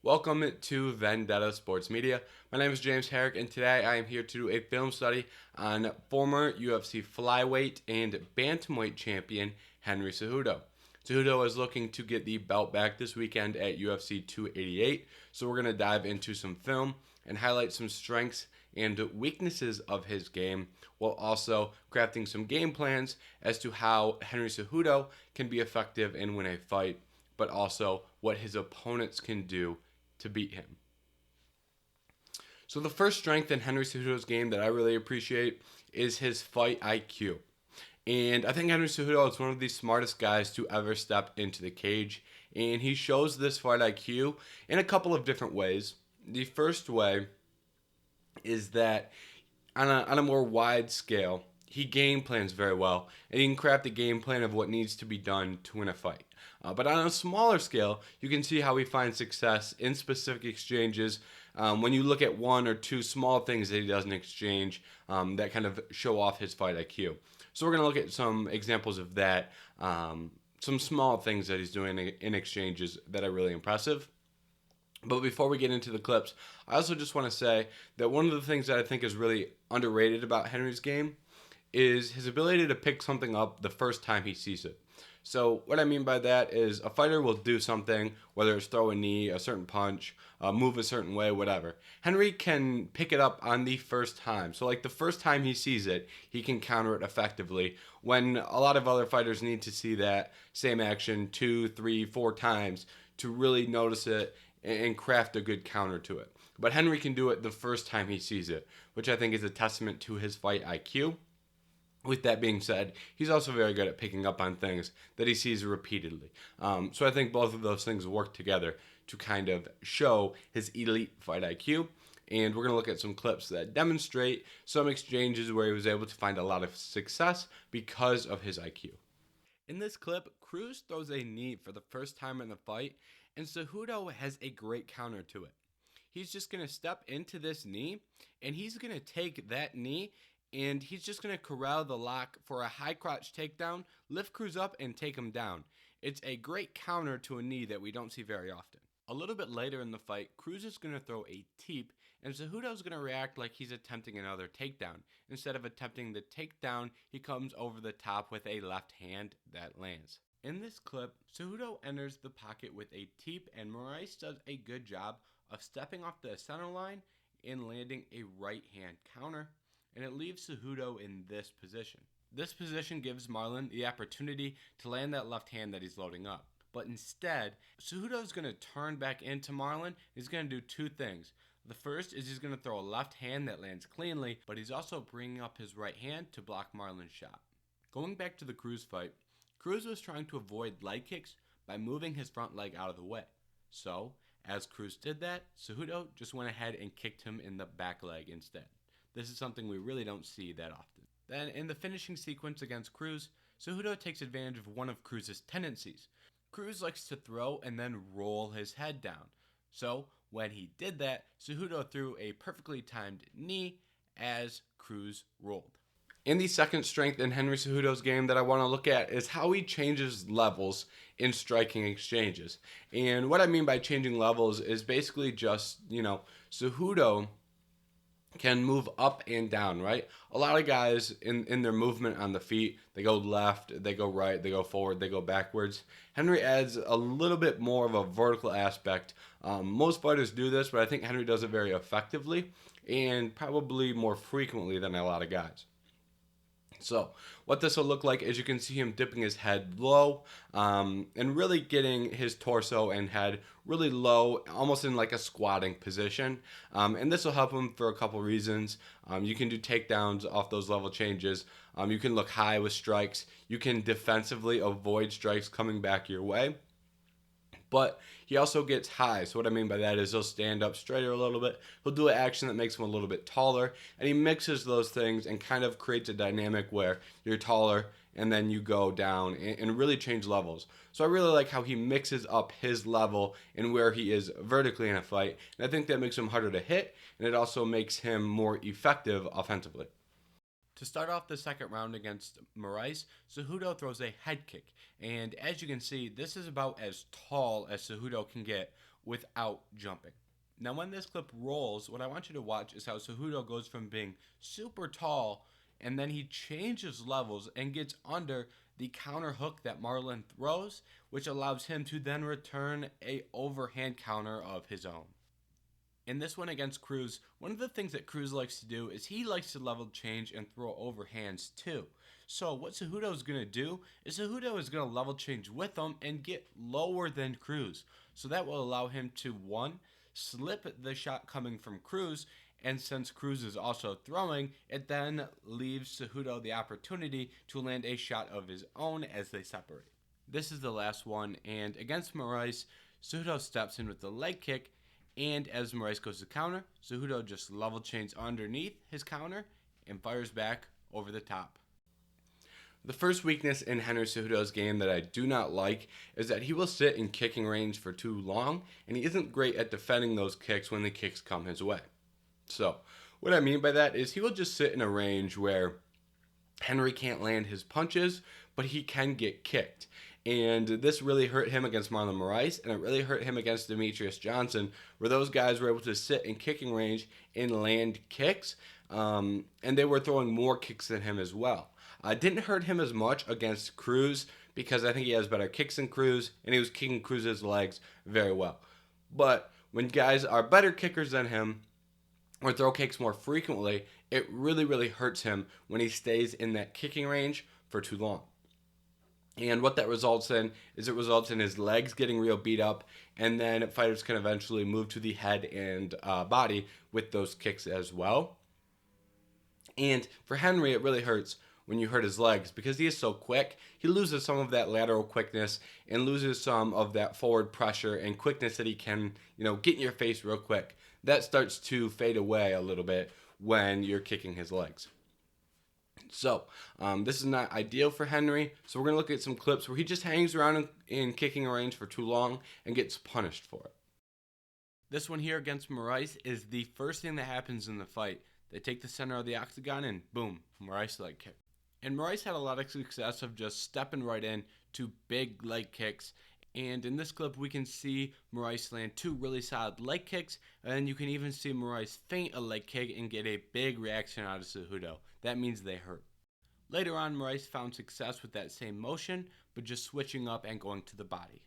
Welcome to Vendetta Sports Media. My name is James Herrick, and today I am here to do a film study on former UFC flyweight and bantamweight champion Henry Cejudo. Cejudo is looking to get the belt back this weekend at UFC 288, so we're going to dive into some film and highlight some strengths and weaknesses of his game, while also crafting some game plans as to how Henry Cejudo can be effective and win a fight, but also what his opponents can do to beat him. So the first strength in Henry Cejudo's game that I really appreciate is his fight IQ. And I think Henry Cejudo is one of the smartest guys to ever step into the cage. And he shows this fight IQ in a couple of different ways. The first way is that on a more wide scale, he game plans very well, and he can craft a game plan of what needs to be done to win a fight. But on a smaller scale, you can see how he finds success in specific exchanges when you look at one or two small things that he does in exchange that kind of show off his fight IQ. So we're going to look at some examples of that, some small things that he's doing in exchanges that are really impressive. But before we get into the clips, I also just want to say that one of the things that I think is really underrated about Henry's game is his ability to pick something up the first time he sees it. So what I mean by that is a fighter will do something, whether it's throw a knee, a certain punch, move a certain way, whatever. Henry can pick it up on the first time. So like the first time he sees it, he can counter it effectively, when a lot of other fighters need to see that same action 2, 3, 4 times to really notice it and craft a good counter to it. But Henry can do it the first time he sees it, which I think is a testament to his fight IQ. With that being said, he's also very good at picking up on things that he sees repeatedly. So I think both of those things work together to kind of show his elite fight IQ. And we're going to look at some clips that demonstrate some exchanges where he was able to find a lot of success because of his IQ. In this clip, Cruz throws a knee for the first time in the fight, and Cejudo has a great counter to it. He's just going to step into this knee, and he's going to take that knee, and he's just going to corral the lock for a high crotch takedown, lift Cruz up, and take him down. It's a great counter to a knee that we don't see very often. A little bit later in the fight, Cruz is going to throw a teep, and Cejudo's going to react like he's attempting another takedown. Instead of attempting the takedown, he comes over the top with a left hand that lands. In this clip, Cejudo enters the pocket with a teep, and Moraes does a good job of stepping off the center line and landing a right hand counter, and it leaves Cejudo in this position. This position gives Marlon the opportunity to land that left hand that he's loading up. But instead, Cejudo is going to turn back into Marlon. He's going to do two things. The first is he's going to throw a left hand that lands cleanly, but he's also bringing up his right hand to block Marlon's shot. Going back to the Cruz fight, Cruz was trying to avoid leg kicks by moving his front leg out of the way. So, as Cruz did that, Cejudo just went ahead and kicked him in the back leg instead. This is something we really don't see that often. Then, in the finishing sequence against Cruz, Cejudo takes advantage of one of Cruz's tendencies. Cruz likes to throw and then roll his head down. So, when he did that, Cejudo threw a perfectly timed knee as Cruz rolled. And the second strength in Henry Cejudo's game that I want to look at is how he changes levels in striking exchanges. And what I mean by changing levels is basically just, Cejudo can move up and down, right? A lot of guys in their movement on the feet, they go left, they go right, they go forward, they go backwards. Henry adds a little bit more of a vertical aspect. Most fighters do this, but I think Henry does it very effectively and probably more frequently than a lot of guys. So what this will look like is you can see him dipping his head low and really getting his torso and head really low, almost in like a squatting position. And this will help him for a couple reasons. You can do takedowns off those level changes. You can look high with strikes. You can defensively avoid strikes coming back your way. But he also gets high. So what I mean by that is he'll stand up straighter a little bit. He'll do an action that makes him a little bit taller. And he mixes those things and kind of creates a dynamic where you're taller and then you go down and really change levels. So I really like how he mixes up his level and where he is vertically in a fight. And I think that makes him harder to hit. And it also makes him more effective offensively. To start off the second round against Moraes, Cejudo throws a head kick. And as you can see, this is about as tall as Cejudo can get without jumping. Now when this clip rolls, what I want you to watch is how Cejudo goes from being super tall and then he changes levels and gets under the counter hook that Marlon throws, which allows him to then return a overhand counter of his own. In this one against Cruz, one of the things that Cruz likes to do is he likes to level change and throw overhands too. So what Cejudo is going to do is Cejudo is going to level change with him and get lower than Cruz. So that will allow him to, one, slip the shot coming from Cruz, and since Cruz is also throwing, it then leaves Cejudo the opportunity to land a shot of his own as they separate. This is the last one, and against Moraes, Cejudo steps in with the leg kick, and as Moraes goes to counter, Cejudo just level chains underneath his counter and fires back over the top. The first weakness in Henry Cejudo's game that I do not like is that he will sit in kicking range for too long, and he isn't great at defending those kicks when the kicks come his way. So, what I mean by that is he will just sit in a range where Henry can't land his punches, but he can get kicked. And this really hurt him against Marlon Moraes, and it really hurt him against Demetrius Johnson, where those guys were able to sit in kicking range and land kicks, and they were throwing more kicks than him as well. Didn't hurt him as much against Cruz because I think he has better kicks than Cruz, and he was kicking Cruz's legs very well. But when guys are better kickers than him or throw kicks more frequently, it really hurts him when he stays in that kicking range for too long. And what that results in is it results in his legs getting real beat up, and then fighters can eventually move to the head and body with those kicks as well. And for Henry, it really hurts when you hurt his legs because he is so quick. He loses some of that lateral quickness and loses some of that forward pressure and quickness that he can, get in your face real quick. That starts to fade away a little bit when you're kicking his legs. So, this is not ideal for Henry, so we're going to look at some clips where he just hangs around in kicking range for too long and gets punished for it. This one here against Moraes is the first thing that happens in the fight. They take the center of the octagon and boom, Moraes leg kick. And Moraes had a lot of success of just stepping right in to big leg kicks. And in this clip, we can see Moraes land two really solid leg kicks. And then you can even see Moraes feint a leg kick and get a big reaction out of Cejudo. That means they hurt. Later on, Moraes found success with that same motion, but just switching up and going to the body.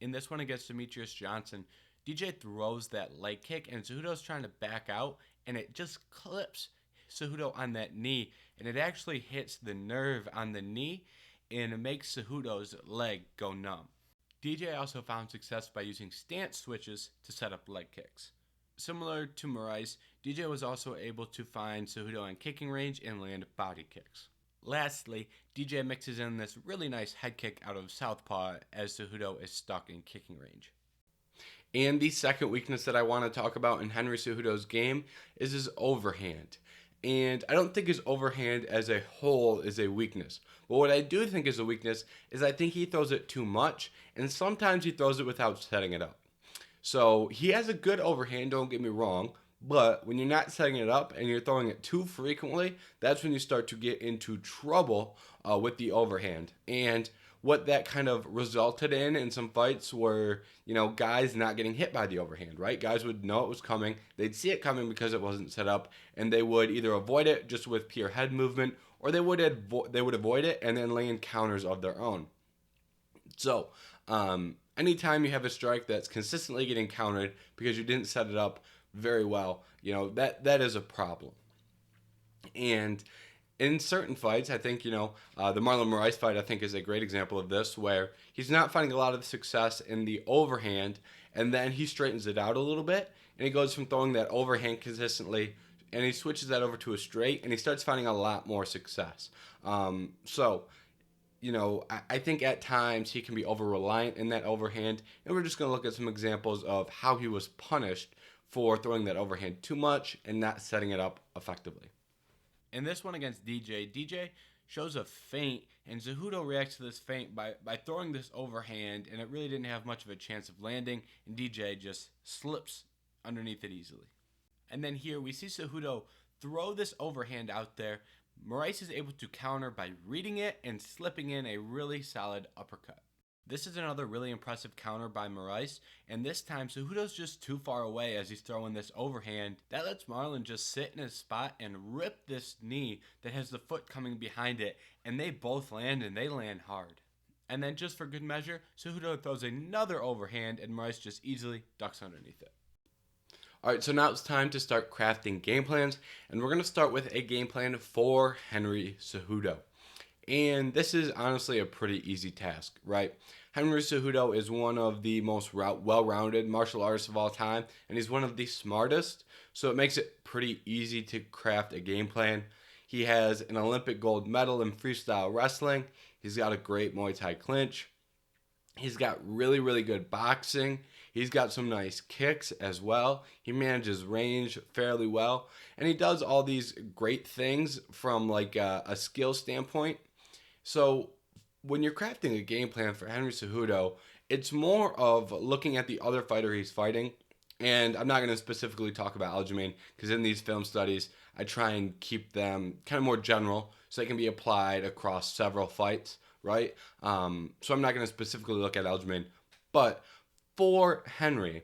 In this one against Demetrius Johnson, DJ throws that leg kick and Cejudo's trying to back out, and it just clips Cejudo on that knee, and it actually hits the nerve on the knee, and it makes Cejudo's leg go numb. DJ also found success by using stance switches to set up leg kicks. Similar to Moraes, DJ was also able to find Cejudo in kicking range and land body kicks. Lastly, DJ mixes in this really nice head kick out of southpaw as Cejudo is stuck in kicking range. And the second weakness that I want to talk about in Henry Cejudo's game is his overhand. And I don't think his overhand as a whole is a weakness. But what I do think is a weakness is I think he throws it too much, and sometimes he throws it without setting it up. So he has a good overhand, don't get me wrong, but when you're not setting it up and you're throwing it too frequently, that's when you start to get into trouble with the overhand. And what that kind of resulted in some fights were, guys not getting hit by the overhand, right? Guys would know it was coming. They'd see it coming because it wasn't set up, and they would either avoid it just with pure head movement, or they would avoid it and then land counters of their own. So, anytime you have a strike that's consistently getting countered because you didn't set it up very well, that is a problem. And in certain fights, I think, the Marlon Moraes fight, I think, is a great example of this, where he's not finding a lot of success in the overhand, and then he straightens it out a little bit, and he goes from throwing that overhand consistently, and he switches that over to a straight, and he starts finding a lot more success. I think at times he can be over-reliant in that overhand, and we're just going to look at some examples of how he was punished for throwing that overhand too much and not setting it up effectively. In this one against DJ shows a feint, and Cejudo reacts to this feint by throwing this overhand, and it really didn't have much of a chance of landing, and DJ just slips underneath it easily. And then here we see Cejudo throw this overhand out there. Moraes is able to counter by reading it and slipping in a really solid uppercut. This is another really impressive counter by Moraes, and this time Cejudo's just too far away as he's throwing this overhand. That lets Marlon just sit in his spot and rip this knee that has the foot coming behind it, and they both land, and they land hard. And then just for good measure, Cejudo throws another overhand, and Moraes just easily ducks underneath it. Alright, so now it's time to start crafting game plans, and we're going to start with a game plan for Henry Cejudo. And this is honestly a pretty easy task, right? Henry Cejudo is one of the most well-rounded martial artists of all time, and he's one of the smartest, so it makes it pretty easy to craft a game plan. He has an Olympic gold medal in freestyle wrestling. He's got a great Muay Thai clinch. He's got really, really good boxing. He's got some nice kicks as well. He manages range fairly well. And he does all these great things from like a skill standpoint. So when you're crafting a game plan for Henry Cejudo, it's more of looking at the other fighter he's fighting. And I'm not going to specifically talk about Aljamain because in these film studies, I try and keep them kind of more general so they can be applied across several fights, right? So I'm not going to specifically look at Aljamain. But for Henry,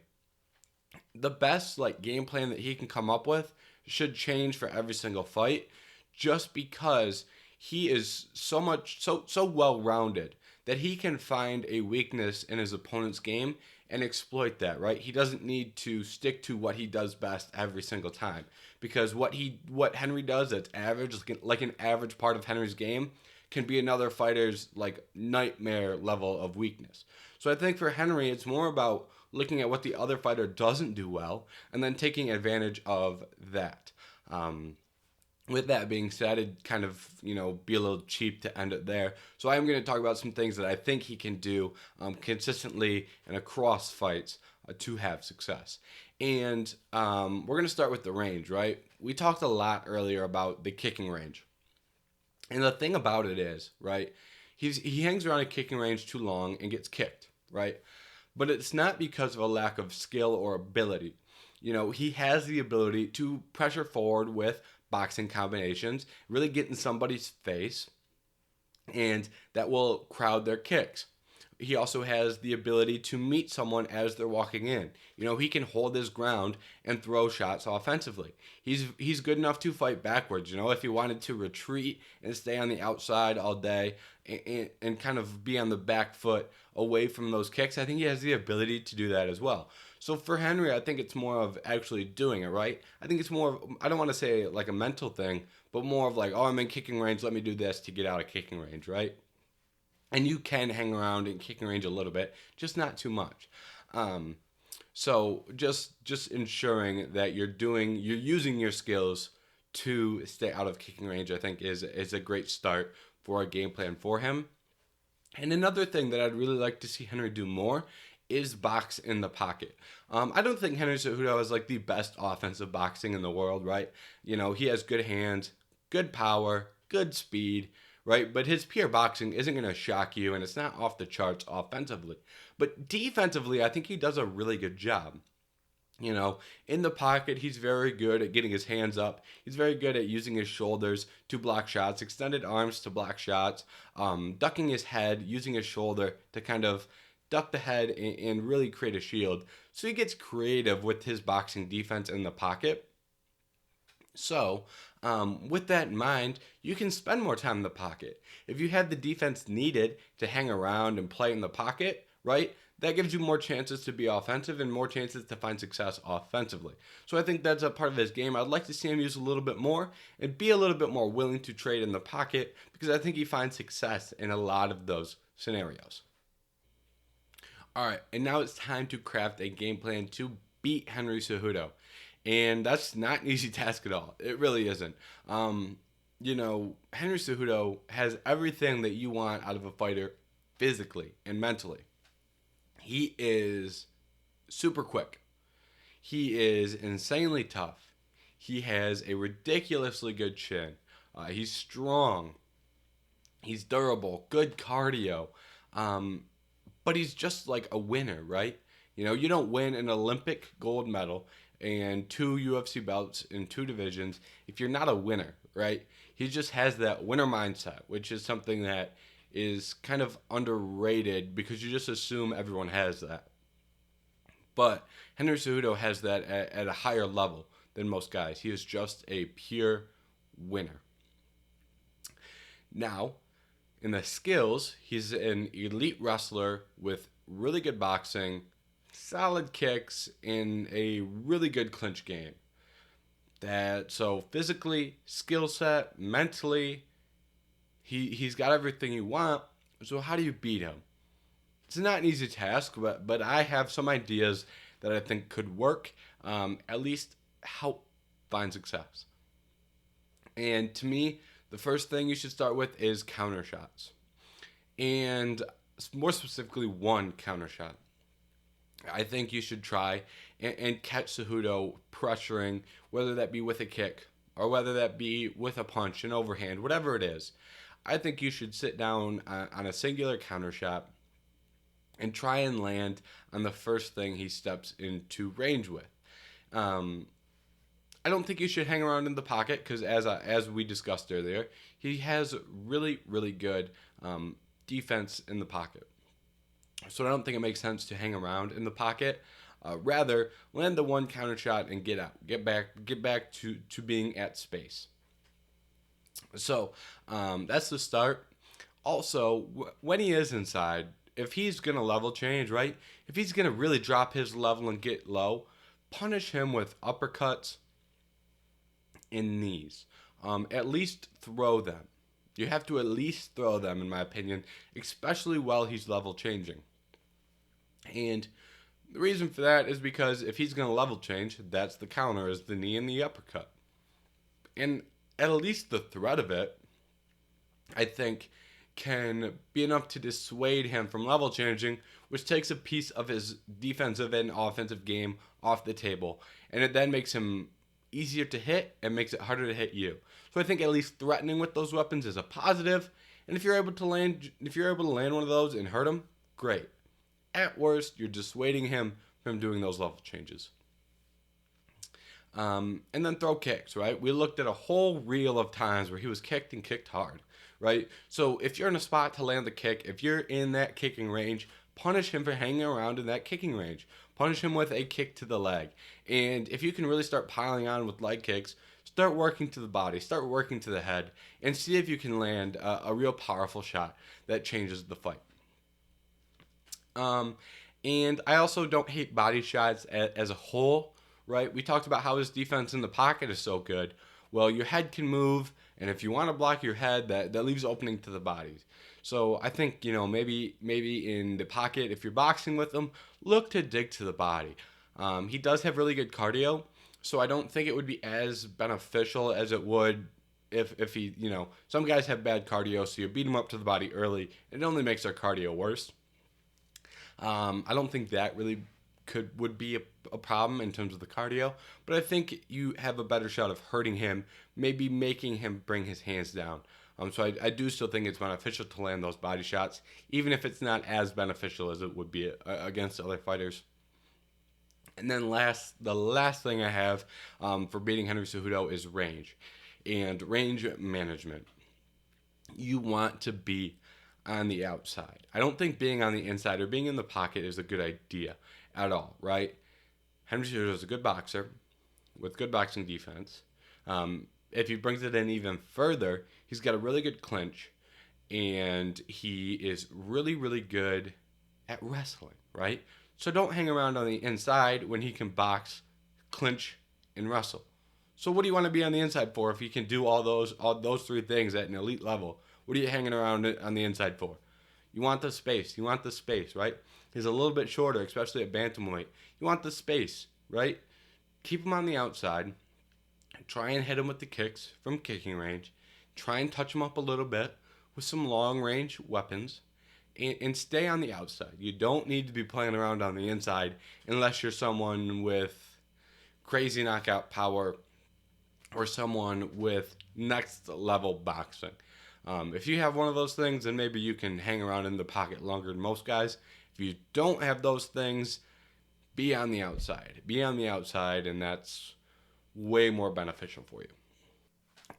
the best like game plan that he can come up with should change for every single fight just because he is so well-rounded that he can find a weakness in his opponent's game and exploit that, right? He doesn't need to stick to what he does best every single time because what Henry does that's average, like an average part of Henry's game, can be another fighter's like nightmare level of weakness. So I think for Henry, it's more about looking at what the other fighter doesn't do well and then taking advantage of that. With that being said, it kind of, be a little cheap to end it there. So I am going to talk about some things that I think he can do consistently and across fights to have success. And we're going to start with the range, right? We talked a lot earlier about the kicking range. And the thing about it is, right, he hangs around a kicking range too long and gets kicked, right? But it's not because of a lack of skill or ability. He has the ability to pressure forward with boxing combinations, really get in somebody's face, and that will crowd their kicks. He also has the ability to meet someone as they're walking in. He can hold his ground and throw shots offensively. He's good enough to fight backwards. If he wanted to retreat and stay on the outside all day and kind of be on the back foot away from those kicks, I think he has the ability to do that as well. So for Henry, I think it's more of actually doing it, right? I think it's more of, I don't want to say like a mental thing, but more of like, oh, I'm in kicking range, let me do this to get out of kicking range, right? And you can hang around in kicking range a little bit, just not too much. So just ensuring that you're using your skills to stay out of kicking range, I think is a great start for a game plan for him. And another thing that I'd really like to see Henry do more is box in the pocket. I don't think Henry Cejudo has like the best offensive boxing in the world, right? He has good hands, good power, good speed, right? But his pure boxing isn't going to shock you, and it's not off the charts offensively. But defensively, I think he does a really good job. In the pocket, he's very good at getting his hands up. He's very good at using his shoulders to block shots, extended arms to block shots, ducking his head, using his shoulder to kind of duck the head and really create a shield. So he gets creative with his boxing defense in the pocket. So, with that in mind, you can spend more time in the pocket. If you have the defense needed to hang around and play in the pocket, right, that gives you more chances to be offensive and more chances to find success offensively. So I think that's a part of his game I'd like to see him use a little bit more and be a little bit more willing to trade in the pocket because I think he finds success in a lot of those scenarios. All right, and now it's time to craft a game plan to beat Henry Cejudo. And that's not an easy task at all. It really isn't. Henry Cejudo has everything that you want out of a fighter physically and mentally. He is super quick. He is insanely tough. He has a ridiculously good chin. He's strong. He's durable. Good cardio. But he's just like a winner, right? You don't win an Olympic gold medal and 2 UFC belts in 2 divisions if you're not a winner, right? He just has that winner mindset, which is something that is kind of underrated because you just assume everyone has that. But Henry Cejudo has that at a higher level than most guys. He is just a pure winner. Now, in the skills, he's an elite wrestler with really good boxing, solid kicks, and a really good clinch game. So physically, skill set, mentally, he's got everything you want. So how do you beat him? It's not an easy task, but I have some ideas that I think could work, at least help find success. And to me, the first thing you should start with is counter shots. And more specifically, one counter shot. I think you should try and catch Cejudo pressuring, whether that be with a kick or whether that be with a punch, an overhand, whatever it is. I think you should sit down on a singular counter shot and try and land on the first thing he steps into range with. I don't think you should hang around in the pocket because, as we discussed earlier, he has really, really good defense in the pocket. So I don't think it makes sense to hang around in the pocket. Rather, land the one counter shot and get out. Get back to being at space. So that's the start. Also, when he is inside, if he's going to level change, right? If he's going to really drop his level and get low, punish him with uppercuts and knees. At least throw them. You have to at least throw them, in my opinion, especially while he's level changing. And the reason for that is because if he's going to level change, that's the counter, is the knee and the uppercut. And at least the threat of it, I think, can be enough to dissuade him from level changing, which takes a piece of his defensive and offensive game off the table. And it then makes him easier to hit and makes it harder to hit you. So I think at least threatening with those weapons is a positive. And if you're able to land one of those and hurt him, great. At worst, you're dissuading him from doing those level changes. And then throw kicks, right? We looked at a whole reel of times where he was kicked and kicked hard, right? So if you're in a spot to land the kick, if you're in that kicking range, punish him for hanging around in that kicking range. Punish him with a kick to the leg. And if you can really start piling on with leg kicks, start working to the body, start working to the head, and see if you can land a real powerful shot that changes the fight. And I also don't hate body shots as a whole, right? We talked about how his defense in the pocket is so good. Well, your head can move, and if you want to block your head, that leaves opening to the body. So I think, maybe in the pocket, if you're boxing with him, look to dig to the body. He does have really good cardio, so I don't think it would be as beneficial as it would if he, some guys have bad cardio, so you beat him up to the body early. It only makes their cardio worse. I don't think that really would be a problem in terms of the cardio, but I think you have a better shot of hurting him, maybe making him bring his hands down. So I do still think it's beneficial to land those body shots, even if it's not as beneficial as it would be against other fighters. And then the last thing I have for beating Henry Cejudo is range and range management. You want to be on the outside. I don't think being on the inside or being in the pocket is a good idea at all, right? Henry Cejudo is a good boxer with good boxing defense. If he brings it in even further, he's got a really good clinch, and he is really, really good at wrestling, right? So don't hang around on the inside when he can box, clinch, and wrestle. So what do you want to be on the inside for if he can do all those three things at an elite level? What are you hanging around on the inside for? You want the space. You want the space, right? He's a little bit shorter, especially at bantamweight. You want the space, right? Keep him on the outside. Try and hit him with the kicks from kicking range. Try and touch him up a little bit with some long-range weapons. And stay on the outside. You don't need to be playing around on the inside unless you're someone with crazy knockout power or someone with next-level boxing. If you have one of those things, then maybe you can hang around in the pocket longer than most guys. If you don't have those things, be on the outside. Be on the outside, and that's way more beneficial for you.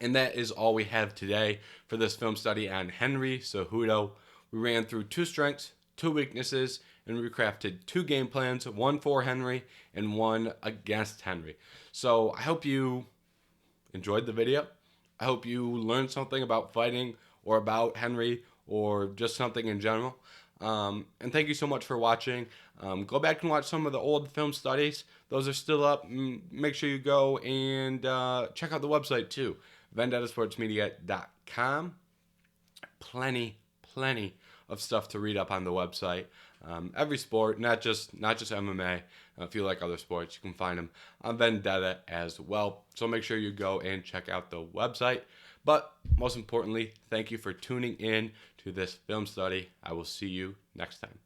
And that is all we have today for this film study on Henry Cejudo. We ran through 2 strengths, 2 weaknesses, and we crafted 2 game plans, one for Henry and one against Henry. So I hope you enjoyed the video. I hope you learned something about fighting or about Henry or just something in general. And thank you so much for watching. Go back and watch some of the old film studies. Those are still up. Make sure you go and check out the website too, vendettasportsmedia.com. Plenty of stuff to read up on the website. Every sport, not just MMA. If you like other sports, you can find them on Vendetta as well. So make sure you go and check out the website. But most importantly, thank you for tuning in to this film study. I will see you next time.